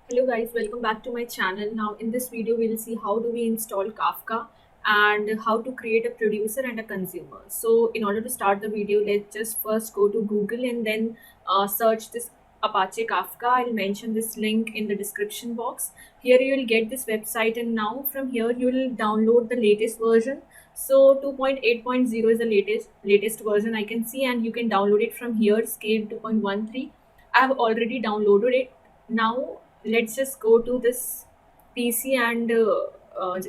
Hello guys, welcome back to my channel. Now in this video we'll see how do we install Kafka and how to create a producer and a consumer. So in order to start the video, let's just first go to Google and then search this Apache Kafka. I'll mention this link in the description box. Here you will get this website, and now from here you will download the latest version. So 2.8.0 is the latest version I can see, and you can download it from here, scale 2.13. I have already downloaded it. Now let's just go to this PC and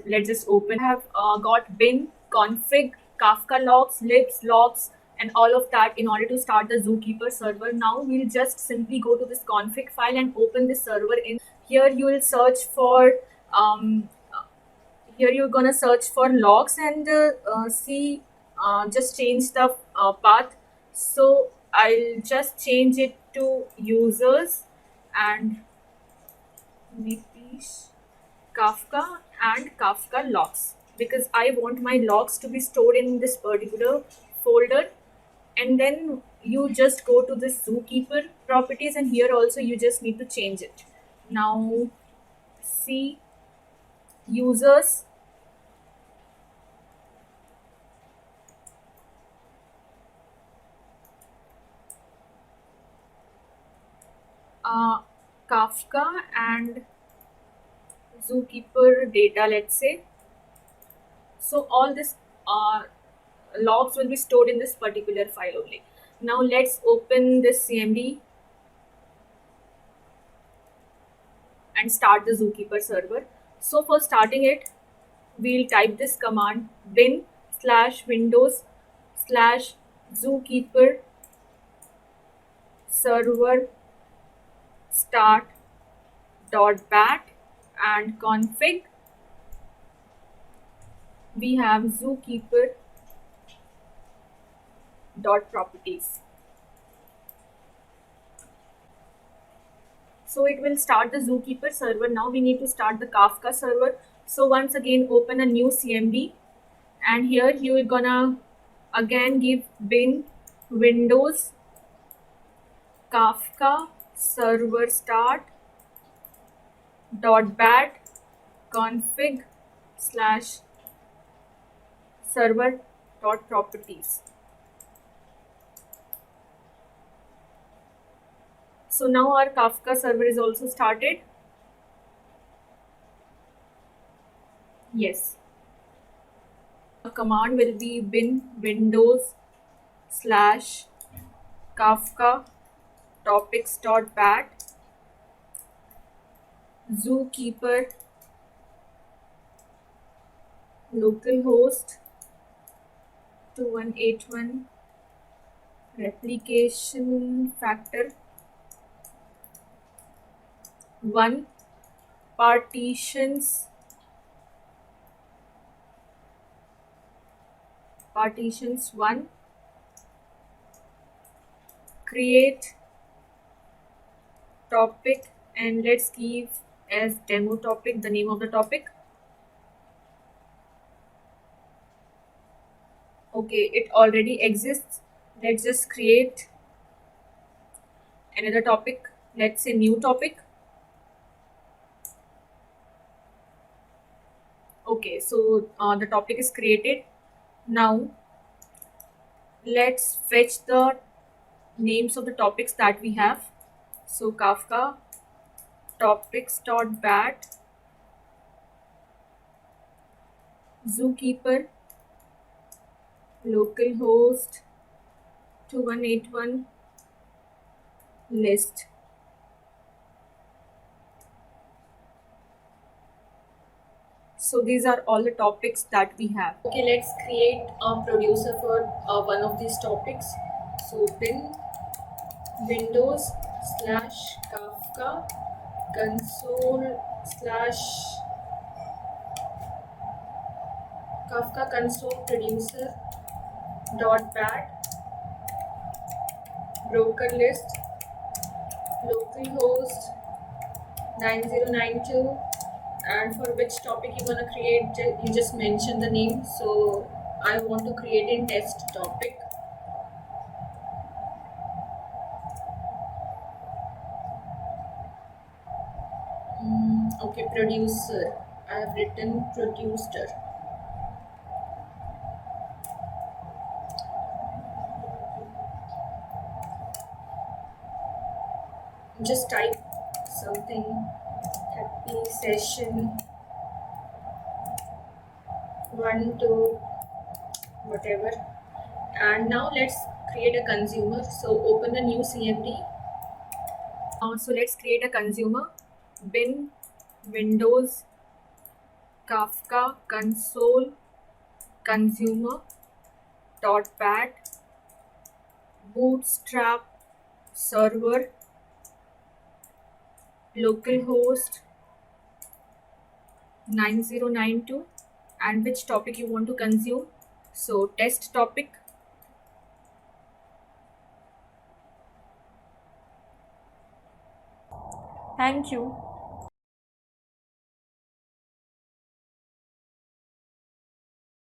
let's just open. I have got bin, config, Kafka logs, libs, logs, and all of that in order to start the Zookeeper server. Now we'll just simply go to this config file and open this server. In here you will search for um, here you're gonna search for logs and see just change the path. So I'll just change it to users and maybe Kafka and Kafka logs, because I want my logs to be stored in this particular folder. And then you just go to this Zookeeper properties, and here also you just need to change it. Now see users, uh, Kafka and Zookeeper data, let's say. So all this uh, logs will be stored in this particular file only. Now let's open this CMD and start the Zookeeper server. So for starting it, we'll type this command bin slash windows slash Zookeeper server start dot bat and config. We have Zookeeper dot properties. So it will start the Zookeeper server. Now we need to start the Kafka server. So once again open a new CMD, and here you are gonna again give bin windows Kafka server start dot bat config slash server dot properties. So now our Kafka server is also started. Yes. A command will be bin windows slash Kafka topics.bat Zookeeper localhost 2181 replication factor 1 partitions 1 create topic, and let's give as demo topic the name of the topic. Okay, it already exists. Let's just create another topic. Let's say new topic. Okay, so the topic is created. Now let's fetch the names of the topics that we have. So Kafka topics.bat Zookeeper localhost 2181 list. So these are all the topics that we have. Okay, let's create a producer for one of these topics. So bin windows slash Kafka console slash Kafka console producer dot bat broker list localhost 9092, and for which topic you want to create, you just mention the name. So I want to create in test topic. Okay, producer. I have written producer. Just type something. Happy session 1 2 whatever. And now let's create a consumer. So open a new CMD. So let's create a consumer. Bin Windows Kafka console consumer pad bootstrap server localhost 9092, and which topic you want to consume. So test topic. Thank you.